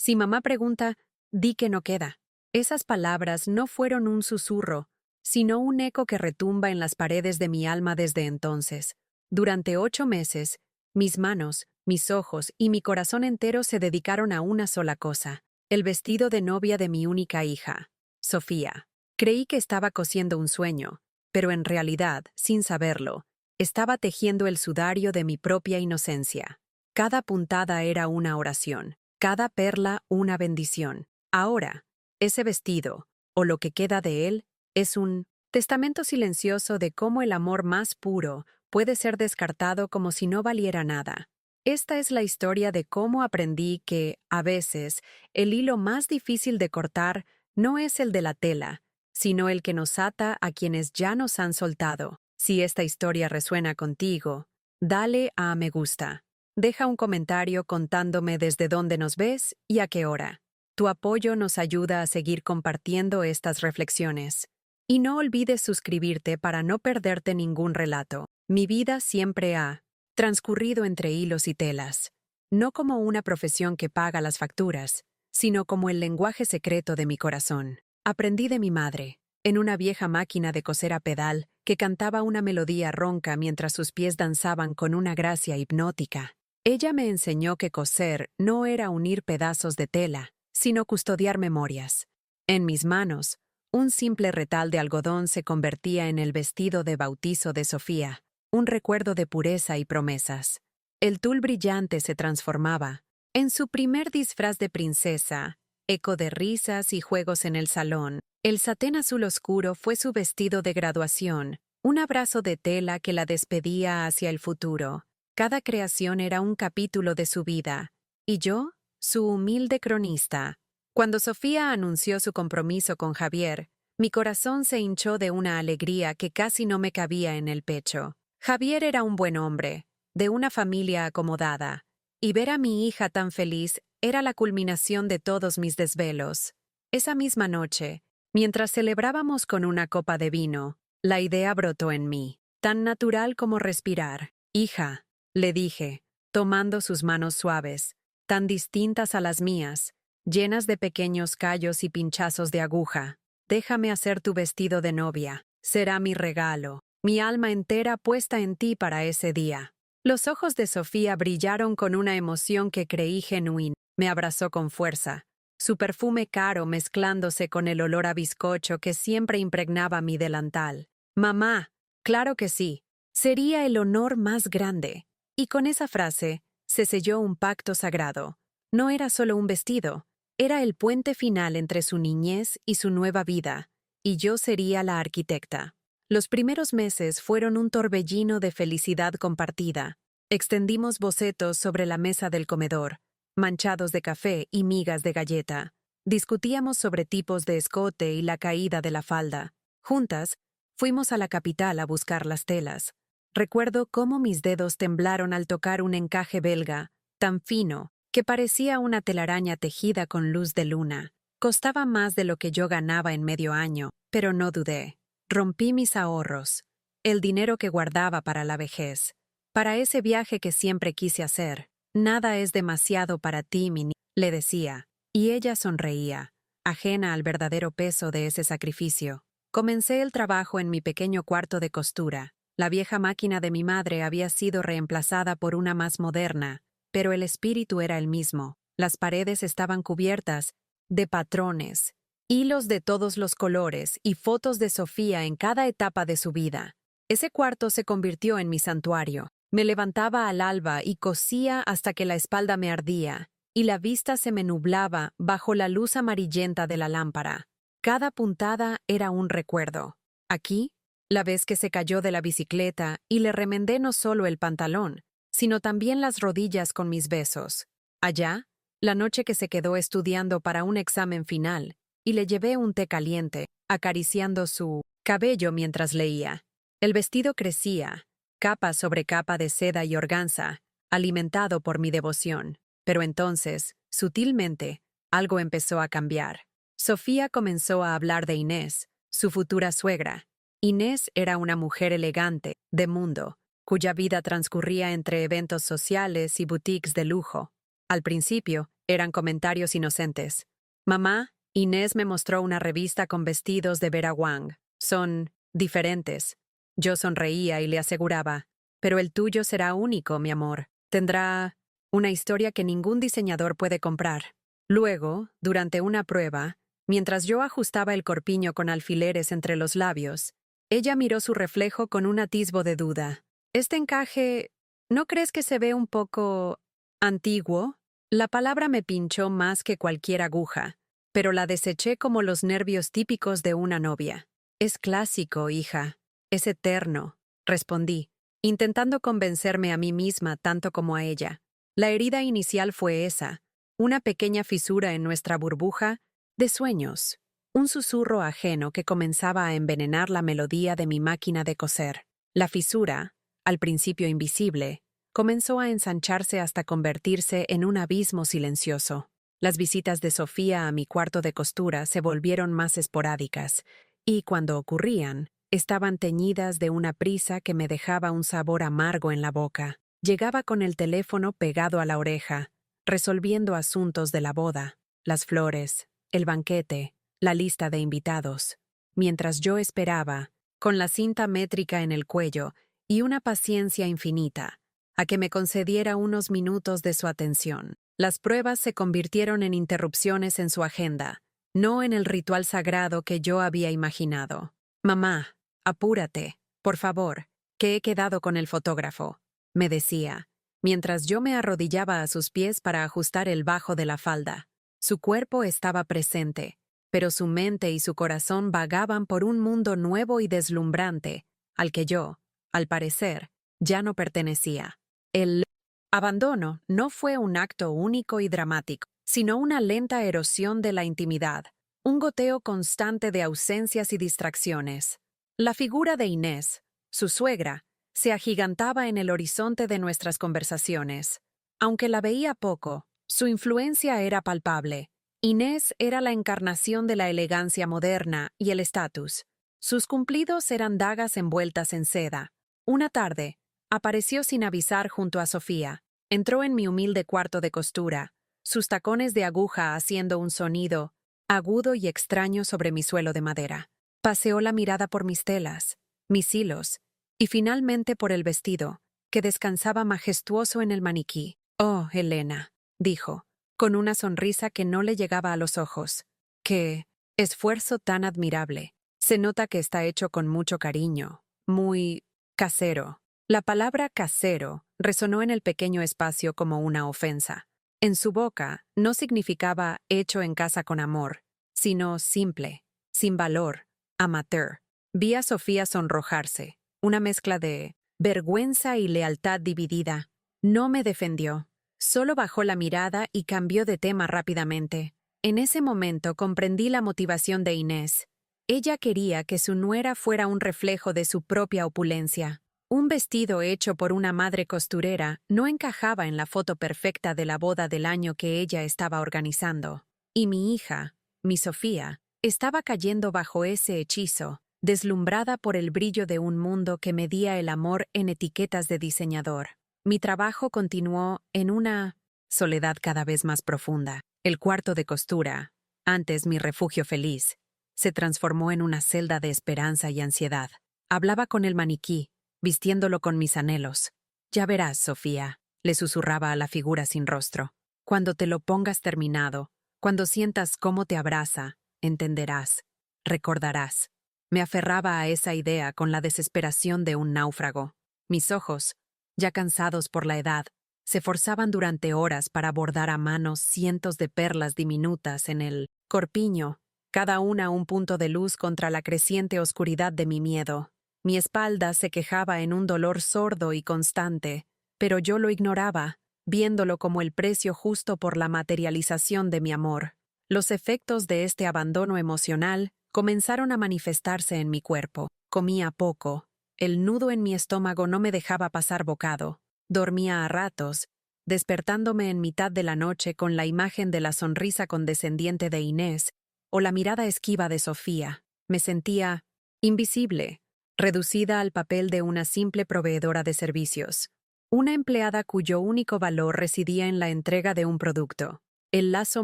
Si mamá pregunta, di que no queda. Esas palabras no fueron un susurro, sino un eco que retumba en las paredes de mi alma desde entonces. Durante 8 meses, mis manos, mis ojos y mi corazón entero se dedicaron a una sola cosa: el vestido de novia de mi única hija, Sofía. Creí que estaba cosiendo un sueño, pero en realidad, sin saberlo, estaba tejiendo el sudario de mi propia inocencia. Cada puntada era una oración, cada perla una bendición. Ahora, ese vestido, o lo que queda de él, es un testamento silencioso de cómo el amor más puro puede ser descartado como si no valiera nada. Esta es la historia de cómo aprendí que, a veces, el hilo más difícil de cortar no es el de la tela, sino el que nos ata a quienes ya nos han soltado. Si esta historia resuena contigo, dale a me gusta. Deja un comentario contándome desde dónde nos ves y a qué hora. Tu apoyo nos ayuda a seguir compartiendo estas reflexiones. Y no olvides suscribirte para no perderte ningún relato. Mi vida siempre ha transcurrido entre hilos y telas, no como una profesión que paga las facturas, sino como el lenguaje secreto de mi corazón. Aprendí de mi madre, en una vieja máquina de coser a pedal que cantaba una melodía ronca mientras sus pies danzaban con una gracia hipnótica. Ella me enseñó que coser no era unir pedazos de tela, sino custodiar memorias. En mis manos, un simple retal de algodón se convertía en el vestido de bautizo de Sofía, un recuerdo de pureza y promesas. El tul brillante se transformaba en su primer disfraz de princesa, eco de risas y juegos en el salón. El satén azul oscuro fue su vestido de graduación, un abrazo de tela que la despedía hacia el futuro. Cada creación era un capítulo de su vida, y yo, su humilde cronista. Cuando Sofía anunció su compromiso con Javier, mi corazón se hinchó de una alegría que casi no me cabía en el pecho. Javier era un buen hombre, de una familia acomodada, y ver a mi hija tan feliz era la culminación de todos mis desvelos. Esa misma noche, mientras celebrábamos con una copa de vino, la idea brotó en mí, tan natural como respirar. Hija, le dije, tomando sus manos suaves, tan distintas a las mías, llenas de pequeños callos y pinchazos de aguja. Déjame hacer tu vestido de novia. Será mi regalo, mi alma entera puesta en ti para ese día. Los ojos de Sofía brillaron con una emoción que creí genuina. Me abrazó con fuerza, su perfume caro mezclándose con el olor a bizcocho que siempre impregnaba mi delantal. Mamá, claro que sí, sería el honor más grande. Y con esa frase, se selló un pacto sagrado. No era solo un vestido, era el puente final entre su niñez y su nueva vida, y yo sería la arquitecta. Los primeros meses fueron un torbellino de felicidad compartida. Extendimos bocetos sobre la mesa del comedor, manchados de café y migas de galleta. Discutíamos sobre tipos de escote y la caída de la falda. Juntas, fuimos a la capital a buscar las telas. Recuerdo cómo mis dedos temblaron al tocar un encaje belga, tan fino, que parecía una telaraña tejida con luz de luna. Costaba más de lo que yo ganaba en medio año, pero no dudé. Rompí mis ahorros, el dinero que guardaba para la vejez, para ese viaje que siempre quise hacer. Nada es demasiado para ti, mi niña, le decía, y ella sonreía, ajena al verdadero peso de ese sacrificio. Comencé el trabajo en mi pequeño cuarto de costura. La vieja máquina de mi madre había sido reemplazada por una más moderna, pero el espíritu era el mismo. Las paredes estaban cubiertas de patrones, hilos de todos los colores y fotos de Sofía en cada etapa de su vida. Ese cuarto se convirtió en mi santuario. Me levantaba al alba y cosía hasta que la espalda me ardía, y la vista se me nublaba bajo la luz amarillenta de la lámpara. Cada puntada era un recuerdo. Aquí, la vez que se cayó de la bicicleta y le remendé no solo el pantalón, sino también las rodillas con mis besos. Allá, la noche que se quedó estudiando para un examen final, y le llevé un té caliente, acariciando su cabello mientras leía. El vestido crecía, capa sobre capa de seda y organza, alimentado por mi devoción. Pero entonces, sutilmente, algo empezó a cambiar. Sofía comenzó a hablar de Inés, su futura suegra. Inés era una mujer elegante, de mundo, cuya vida transcurría entre eventos sociales y boutiques de lujo. Al principio, Eran comentarios inocentes. Mamá, Inés me mostró una revista con vestidos de Vera Wang. Son diferentes. Yo sonreía y le aseguraba, pero el tuyo será único, mi amor. Tendrá una historia que ningún diseñador puede comprar. Luego, durante una prueba, mientras yo ajustaba el corpiño con alfileres entre los labios, ella miró su reflejo con un atisbo de duda. Este encaje, ¿no crees que se ve un poco antiguo? La palabra me pinchó más que cualquier aguja, pero la deseché como los nervios típicos de una novia. Es clásico, hija. Es eterno, respondí, intentando convencerme a mí misma tanto como a ella. La herida inicial fue esa, una pequeña fisura en nuestra burbuja de sueños, un susurro ajeno que comenzaba a envenenar la melodía de mi máquina de coser. La fisura, al principio invisible, comenzó a ensancharse hasta convertirse en un abismo silencioso. Las visitas de Sofía a mi cuarto de costura se volvieron más esporádicas, y cuando ocurrían, estaban teñidas de una prisa que me dejaba un sabor amargo en la boca. Llegaba con el teléfono pegado a la oreja, resolviendo asuntos de la boda, las flores, el banquete, la lista de invitados. Mientras yo esperaba, con la cinta métrica en el cuello y una paciencia infinita, a que me concediera unos minutos de su atención. Las pruebas se convirtieron en interrupciones en su agenda, no en el ritual sagrado que yo había imaginado. Mamá, apúrate, por favor, que he quedado con el fotógrafo, me decía, mientras yo me arrodillaba a sus pies para ajustar el bajo de la falda. Su cuerpo estaba presente, pero su mente y su corazón vagaban por un mundo nuevo y deslumbrante, al que yo, al parecer, ya no pertenecía. El abandono no fue un acto único y dramático, sino una lenta erosión de la intimidad, un goteo constante de ausencias y distracciones. La figura de Inés, su suegra, se agigantaba en el horizonte de nuestras conversaciones. Aunque la veía poco, su influencia era palpable. Inés era la encarnación de la elegancia moderna y el estatus. Sus cumplidos eran dagas envueltas en seda. Una tarde, apareció sin avisar junto a Sofía. Entró en mi humilde cuarto de costura, sus tacones de aguja haciendo un sonido agudo y extraño sobre mi suelo de madera. Paseó la mirada por mis telas, mis hilos, y finalmente por el vestido, que descansaba majestuoso en el maniquí. «Oh, Elena», dijo, con una sonrisa que no le llegaba a los ojos. «Qué esfuerzo tan admirable. Se nota que está hecho con mucho cariño, muy casero». La palabra casero resonó en el pequeño espacio como una ofensa. En su boca no significaba hecho en casa con amor, sino simple, sin valor, amateur. Vi a Sofía sonrojarse, una mezcla de vergüenza y lealtad dividida. No me defendió, solo bajó la mirada y cambió de tema rápidamente. En ese momento comprendí la motivación de Inés. Ella quería que su nuera fuera un reflejo de su propia opulencia. Un vestido hecho por una madre costurera no encajaba en la foto perfecta de la boda del año que ella estaba organizando. Y mi hija, mi Sofía, estaba cayendo bajo ese hechizo, deslumbrada por el brillo de un mundo que medía el amor en etiquetas de diseñador. Mi trabajo continuó en una soledad cada vez más profunda. El cuarto de costura, antes mi refugio feliz, se transformó en una celda de esperanza y ansiedad. Hablaba con el maniquí, vistiéndolo con mis anhelos. «Ya verás, Sofía», le susurraba a la figura sin rostro. «Cuando te lo pongas terminado, cuando sientas cómo te abraza, entenderás, recordarás». Me aferraba a esa idea con la desesperación de un náufrago. Mis ojos, ya cansados por la edad, se forzaban durante horas para bordar a mano cientos de perlas diminutas en el corpiño, cada una un punto de luz contra la creciente oscuridad de mi miedo. Mi espalda se quejaba en un dolor sordo y constante, pero yo lo ignoraba, viéndolo como el precio justo por la materialización de mi amor. Los efectos de este abandono emocional comenzaron a manifestarse en mi cuerpo. Comía poco, el nudo en mi estómago no me dejaba pasar bocado. Dormía a ratos, despertándome en mitad de la noche con la imagen de la sonrisa condescendiente de Inés o la mirada esquiva de Sofía. Me sentía invisible, reducida al papel de una simple proveedora de servicios, una empleada cuyo único valor residía en la entrega de un producto. El lazo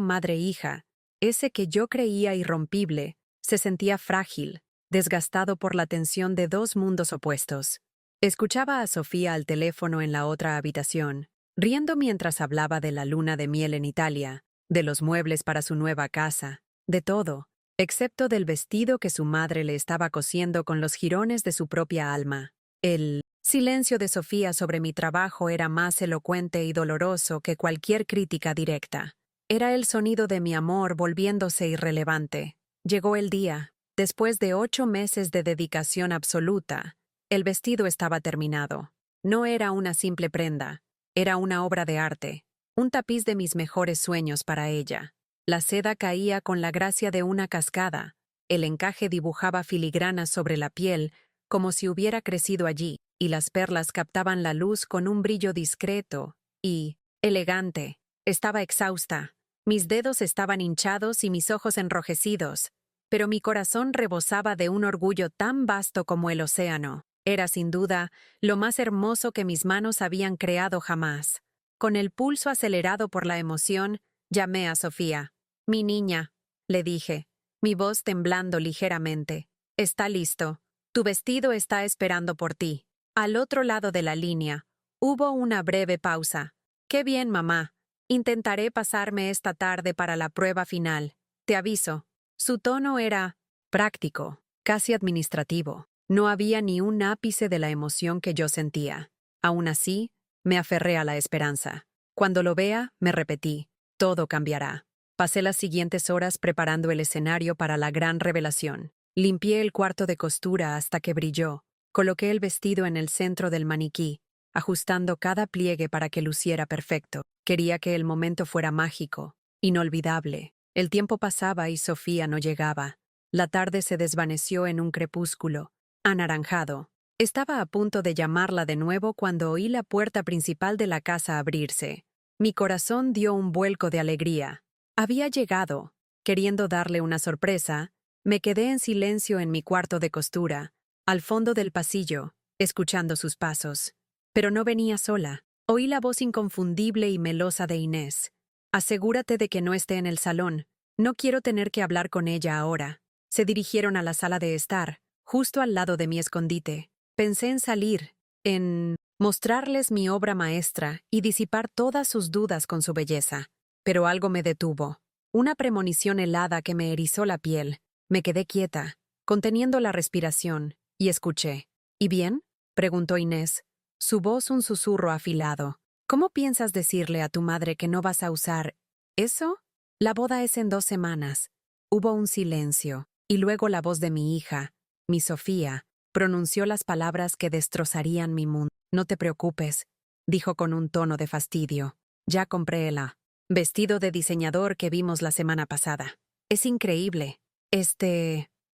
madre-hija, ese que yo creía irrompible, se sentía frágil, desgastado por la tensión de dos mundos opuestos. Escuchaba a Sofía al teléfono en la otra habitación, riendo mientras hablaba de la luna de miel en Italia, de los muebles para su nueva casa, de todo, excepto del vestido que su madre le estaba cosiendo con los jirones de su propia alma. El silencio de Sofía sobre mi trabajo era más elocuente y doloroso que cualquier crítica directa. Era el sonido de mi amor volviéndose irrelevante. Llegó el día. Después de 8 meses de dedicación absoluta, el vestido estaba terminado. No era una simple prenda, era una obra de arte, un tapiz de mis mejores sueños para ella. La seda caía con la gracia de una cascada, el encaje dibujaba filigranas sobre la piel como si hubiera crecido allí, y las perlas captaban la luz con un brillo discreto y elegante. Estaba exhausta, mis dedos estaban hinchados y mis ojos enrojecidos, pero mi corazón rebosaba de un orgullo tan vasto como el océano. Era, sin duda, lo más hermoso que mis manos habían creado jamás. Con el pulso acelerado por la emoción, llamé a Sofía. «Mi niña», le dije, mi voz temblando ligeramente. «Está listo. Tu vestido está esperando por ti». Al otro lado de la línea, hubo una breve pausa. «Qué bien, mamá. Intentaré pasarme esta tarde para la prueba final. Te aviso». Su tono era práctico, casi administrativo. No había ni un ápice de la emoción que yo sentía. Aún así, me aferré a la esperanza. Cuando lo vea, me repetí, todo cambiará. Pasé las siguientes horas preparando el escenario para la gran revelación. Limpié el cuarto de costura hasta que brilló. Coloqué el vestido en el centro del maniquí, ajustando cada pliegue para que luciera perfecto. Quería que el momento fuera mágico, inolvidable. El tiempo pasaba y Sofía no llegaba. La tarde se desvaneció en un crepúsculo, anaranjado. Estaba a punto de llamarla de nuevo cuando oí la puerta principal de la casa abrirse. Mi corazón dio un vuelco de alegría. Había llegado. Queriendo darle una sorpresa, me quedé en silencio en mi cuarto de costura, al fondo del pasillo, escuchando sus pasos. Pero no venía sola. Oí la voz inconfundible y melosa de Inés. «Asegúrate de que no esté en el salón. No quiero tener que hablar con ella ahora». Se dirigieron a la sala de estar, justo al lado de mi escondite. Pensé en salir, en mostrarles mi obra maestra y disipar todas sus dudas con su belleza. Pero algo me detuvo. Una premonición helada que me erizó la piel. Me quedé quieta, conteniendo la respiración, y escuché. «¿Y bien?», preguntó Inés. Su voz un susurro afilado. «¿Cómo piensas decirle a tu madre que no vas a usar eso? La boda es en 2 semanas». Hubo un silencio, y luego la voz de mi hija, mi Sofía, pronunció las palabras que destrozarían mi mundo. «No te preocupes», dijo con un tono de fastidio. «Ya compré el vestido de diseñador que vimos la semana pasada. Es increíble».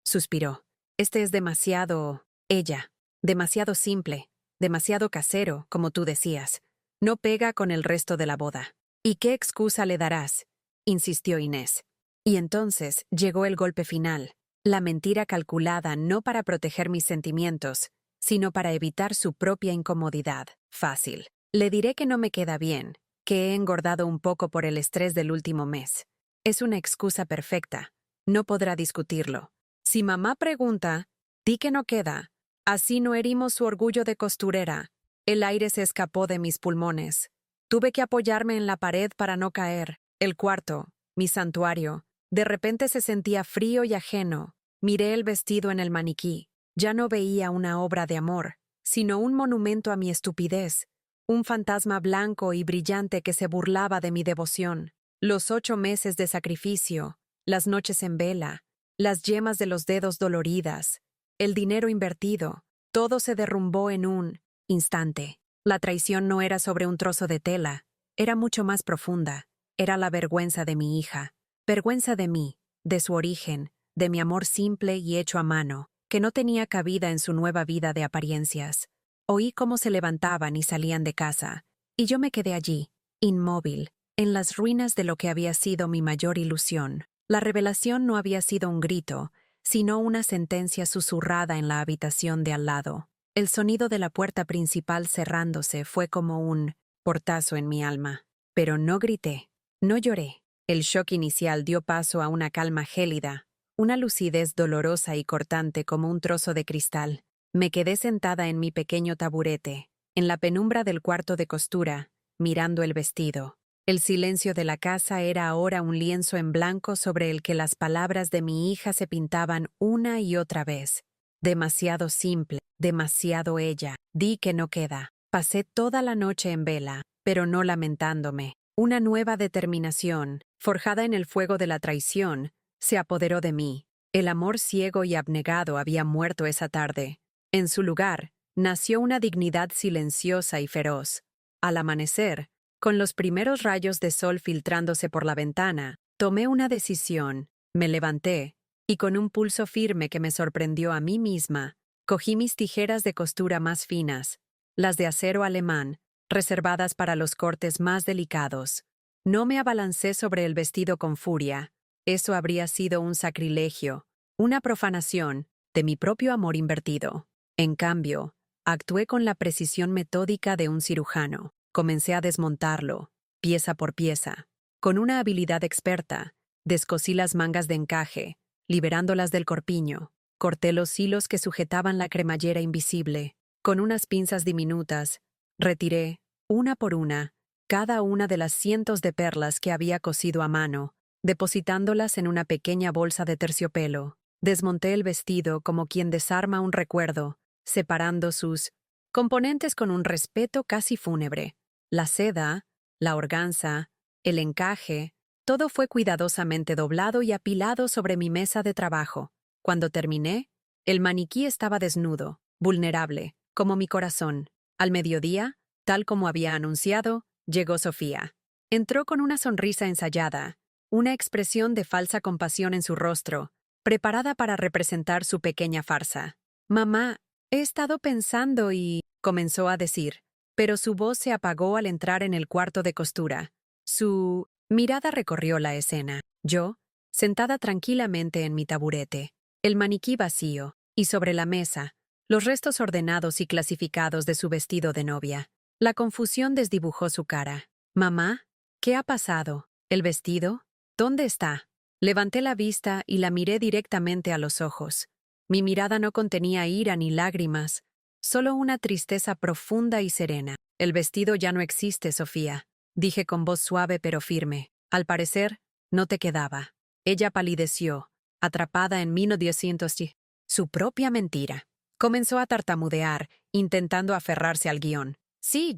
Suspiró. «Es demasiado ella, demasiado simple, demasiado casero, como tú decías. No pega con el resto de la boda». «¿Y qué excusa le darás?», insistió Inés. Y entonces llegó el golpe final, la mentira calculada no para proteger mis sentimientos, sino para evitar su propia incomodidad. Fácil. Le diré que no me queda bien, que he engordado un poco por el estrés del último mes. Es una excusa perfecta. No podrá discutirlo. Si mamá pregunta, di que no queda. Así no herimos su orgullo de costurera. El aire se escapó de mis pulmones. Tuve que apoyarme en la pared para no caer. El cuarto, mi santuario, de repente se sentía frío y ajeno. Miré el vestido en el maniquí. Ya no veía una obra de amor, sino un monumento a mi estupidez, un fantasma blanco y brillante que se burlaba de mi devoción. Los 8 meses de sacrificio, las noches en vela, las yemas de los dedos doloridas, el dinero invertido, todo se derrumbó en un instante. La traición no era sobre un trozo de tela, era mucho más profunda. Era la vergüenza de mi hija, vergüenza de mí, de su origen, de mi amor simple y hecho a mano, que no tenía cabida en su nueva vida de apariencias. Oí cómo se levantaban y salían de casa, y yo me quedé allí, inmóvil, en las ruinas de lo que había sido mi mayor ilusión. La revelación no había sido un grito, sino una sentencia susurrada en la habitación de al lado. El sonido de la puerta principal cerrándose fue como un portazo en mi alma. Pero no grité, no lloré. El shock inicial dio paso a una calma gélida, una lucidez dolorosa y cortante como un trozo de cristal. Me quedé sentada en mi pequeño taburete, en la penumbra del cuarto de costura, mirando el vestido. El silencio de la casa era ahora un lienzo en blanco sobre el que las palabras de mi hija se pintaban una y otra vez. Demasiado simple, demasiado ella. Di que no queda. Pasé toda la noche en vela, pero no lamentándome. Una nueva determinación, forjada en el fuego de la traición, se apoderó de mí. El amor ciego y abnegado había muerto esa tarde. En su lugar, nació una dignidad silenciosa y feroz. Al amanecer, con los primeros rayos de sol filtrándose por la ventana, tomé una decisión, me levanté, y con un pulso firme que me sorprendió a mí misma, cogí mis tijeras de costura más finas, las de acero alemán, reservadas para los cortes más delicados. No me abalancé sobre el vestido con furia. Eso habría sido un sacrilegio, una profanación de mi propio amor invertido. En cambio, actué con la precisión metódica de un cirujano. Comencé a desmontarlo, pieza por pieza. Con una habilidad experta, descosí las mangas de encaje, liberándolas del corpiño. Corté los hilos que sujetaban la cremallera invisible. Con unas pinzas diminutas, retiré, una por una, cada una de las cientos de perlas que había cosido a mano, depositándolas en una pequeña bolsa de terciopelo. Desmonté el vestido como quien desarma un recuerdo, separando sus componentes con un respeto casi fúnebre. La seda, la organza, el encaje, todo fue cuidadosamente doblado y apilado sobre mi mesa de trabajo. Cuando terminé, el maniquí estaba desnudo, vulnerable, como mi corazón. Al mediodía, tal como había anunciado, llegó Sofía. Entró con una sonrisa ensayada, una expresión de falsa compasión en su rostro, preparada para representar su pequeña farsa. «Mamá, he estado pensando y...», comenzó a decir, pero su voz se apagó al entrar en el cuarto de costura. Su mirada recorrió la escena. Yo, sentada tranquilamente en mi taburete, el maniquí vacío, y sobre la mesa, los restos ordenados y clasificados de su vestido de novia. La confusión desdibujó su cara. «Mamá, ¿qué ha pasado? ¿El vestido? ¿Dónde está?» Levanté la vista y la miré directamente a los ojos. Mi mirada no contenía ira ni lágrimas, solo una tristeza profunda y serena. «El vestido ya no existe, Sofía», dije con voz suave pero firme. «Al parecer, no te quedaba». Ella palideció, atrapada en 1900. Su propia mentira. Comenzó a tartamudear, intentando aferrarse al guión. «Sí,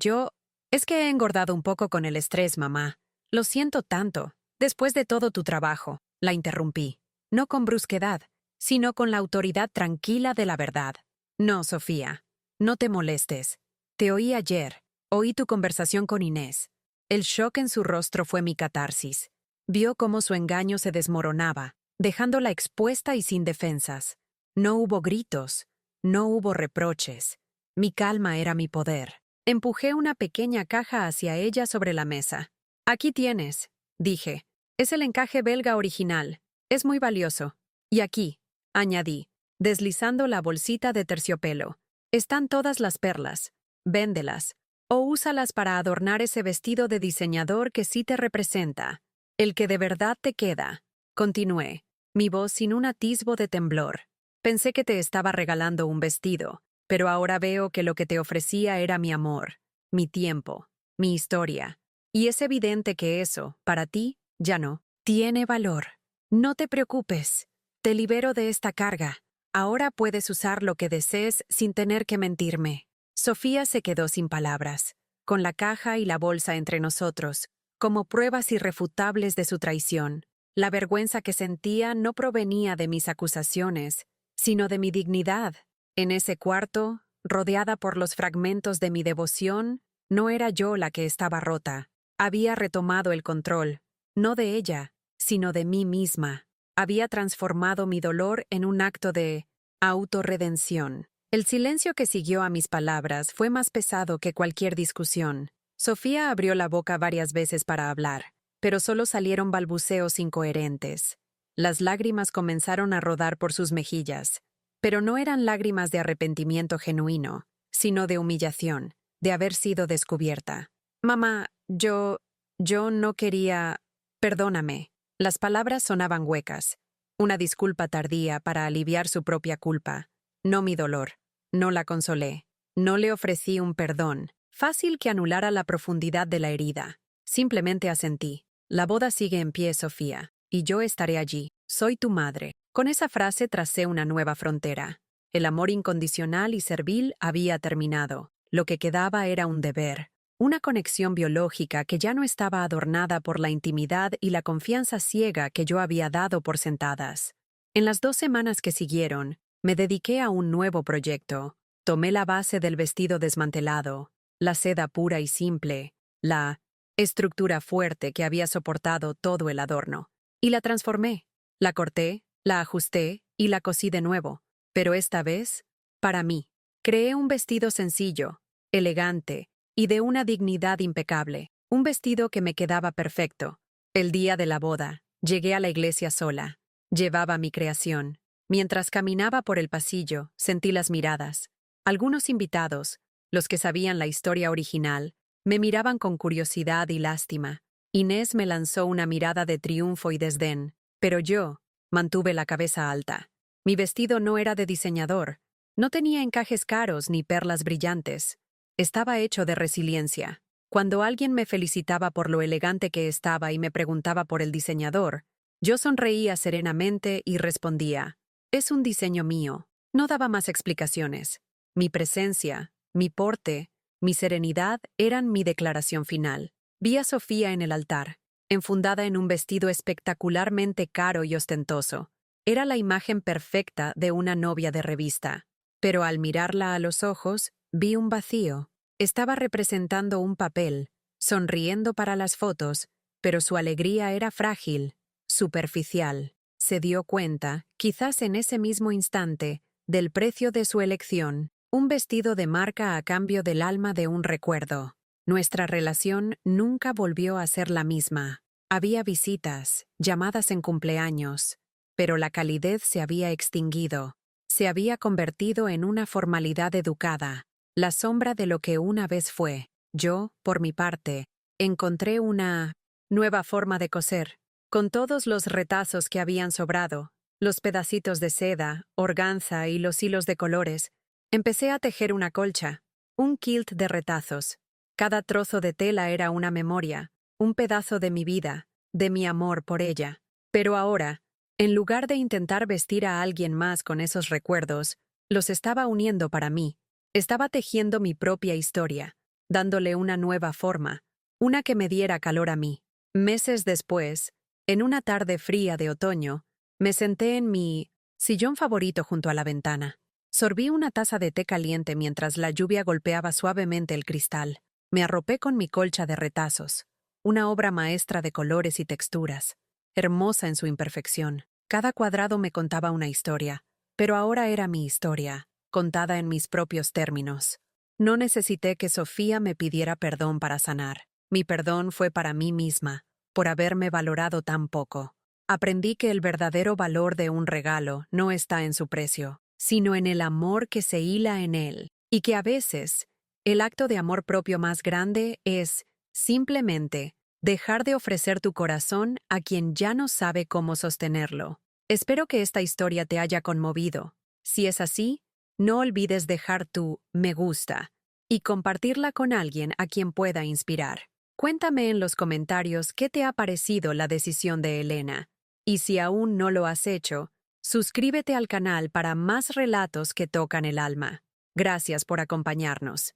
es que he engordado un poco con el estrés, mamá. Lo siento tanto. Después de todo tu trabajo», la interrumpí. No con brusquedad, sino con la autoridad tranquila de la verdad. «No, Sofía. No te molestes. Te oí ayer. Oí tu conversación con Inés». El shock en su rostro fue mi catarsis. Vio cómo su engaño se desmoronaba, dejándola expuesta y sin defensas. No hubo gritos, no hubo reproches. Mi calma era mi poder. Empujé una pequeña caja hacia ella sobre la mesa. «Aquí tienes», dije. «Es el encaje belga original. Es muy valioso. Y aquí», añadí, deslizando la bolsita de terciopelo, «están todas las perlas. Véndelas. O úsalas para adornar ese vestido de diseñador que sí te representa. El que de verdad te queda». Continué, mi voz sin un atisbo de temblor. «Pensé que te estaba regalando un vestido, pero ahora veo que lo que te ofrecía era mi amor, mi tiempo, mi historia. Y es evidente que eso, para ti, ya no tiene valor. No te preocupes. Te libero de esta carga. Ahora puedes usar lo que desees sin tener que mentirme». Sofía se quedó sin palabras, con la caja y la bolsa entre nosotros, como pruebas irrefutables de su traición. La vergüenza que sentía no provenía de mis acusaciones, sino de mi dignidad. En ese cuarto, rodeada por los fragmentos de mi devoción, no era yo la que estaba rota. Había retomado el control, no de ella, sino de mí misma. Había transformado mi dolor en un acto de autorredención. El silencio que siguió a mis palabras fue más pesado que cualquier discusión. Sofía abrió la boca varias veces para hablar, pero solo salieron balbuceos incoherentes. Las lágrimas comenzaron a rodar por sus mejillas, pero no eran lágrimas de arrepentimiento genuino, sino de humillación, de haber sido descubierta. «Mamá, yo no quería...» Perdóname. Las palabras sonaban huecas. Una disculpa tardía para aliviar su propia culpa. No mi dolor. No la consolé. No le ofrecí un perdón, fácil que anulara la profundidad de la herida. Simplemente asentí. La boda sigue en pie, Sofía, y yo estaré allí. Soy tu madre. Con esa frase tracé una nueva frontera. El amor incondicional y servil había terminado. Lo que quedaba era un deber, una conexión biológica que ya no estaba adornada por la intimidad y la confianza ciega que yo había dado por sentadas. En las 2 semanas que siguieron, me dediqué a un nuevo proyecto. Tomé la base del vestido desmantelado, la seda pura y simple, la estructura fuerte que había soportado todo el adorno, y la transformé. La corté, la ajusté y la cosí de nuevo, pero esta vez, para mí. Creé un vestido sencillo, elegante y de una dignidad impecable, un vestido que me quedaba perfecto. El día de la boda, llegué a la iglesia sola. Llevaba mi creación. Mientras caminaba por el pasillo, sentí las miradas. Algunos invitados, los que sabían la historia original, me miraban con curiosidad y lástima. Inés me lanzó una mirada de triunfo y desdén, pero yo mantuve la cabeza alta. Mi vestido no era de diseñador, no tenía encajes caros ni perlas brillantes. Estaba hecho de resiliencia. Cuando alguien me felicitaba por lo elegante que estaba y me preguntaba por el diseñador, yo sonreía serenamente y respondía, es un diseño mío. No daba más explicaciones. Mi presencia, mi porte, mi serenidad eran mi declaración final. Vi a Sofía en el altar, enfundada en un vestido espectacularmente caro y ostentoso. Era la imagen perfecta de una novia de revista. Pero al mirarla a los ojos, vi un vacío. Estaba representando un papel, sonriendo para las fotos, pero su alegría era frágil, superficial. Se dio cuenta, quizás en ese mismo instante, del precio de su elección, un vestido de marca a cambio del alma de un recuerdo. Nuestra relación nunca volvió a ser la misma. Había visitas, llamadas en cumpleaños, pero la calidez se había extinguido. Se había convertido en una formalidad educada, la sombra de lo que una vez fue. Yo, por mi parte, encontré una nueva forma de coser, con todos los retazos que habían sobrado, los pedacitos de seda, organza y los hilos de colores. Empecé a tejer una colcha, un quilt de retazos. Cada trozo de tela era una memoria, un pedazo de mi vida, de mi amor por ella. Pero ahora, en lugar de intentar vestir a alguien más con esos recuerdos, los estaba uniendo para mí. Estaba tejiendo mi propia historia, dándole una nueva forma, una que me diera calor a mí. Meses después, en una tarde fría de otoño, me senté en mi sillón favorito junto a la ventana. Sorbí una taza de té caliente mientras la lluvia golpeaba suavemente el cristal. Me arropé con mi colcha de retazos, una obra maestra de colores y texturas, hermosa en su imperfección. Cada cuadrado me contaba una historia, pero ahora era mi historia, contada en mis propios términos. No necesité que Sofía me pidiera perdón para sanar. Mi perdón fue para mí misma, por haberme valorado tan poco. Aprendí que el verdadero valor de un regalo no está en su precio, sino en el amor que se hila en él, y que a veces, el acto de amor propio más grande es, simplemente, dejar de ofrecer tu corazón a quien ya no sabe cómo sostenerlo. Espero que esta historia te haya conmovido. Si es así, no olvides dejar tu me gusta y compartirla con alguien a quien pueda inspirar. Cuéntame en los comentarios qué te ha parecido la decisión de Elena. Y si aún no lo has hecho, suscríbete al canal para más relatos que tocan el alma. Gracias por acompañarnos.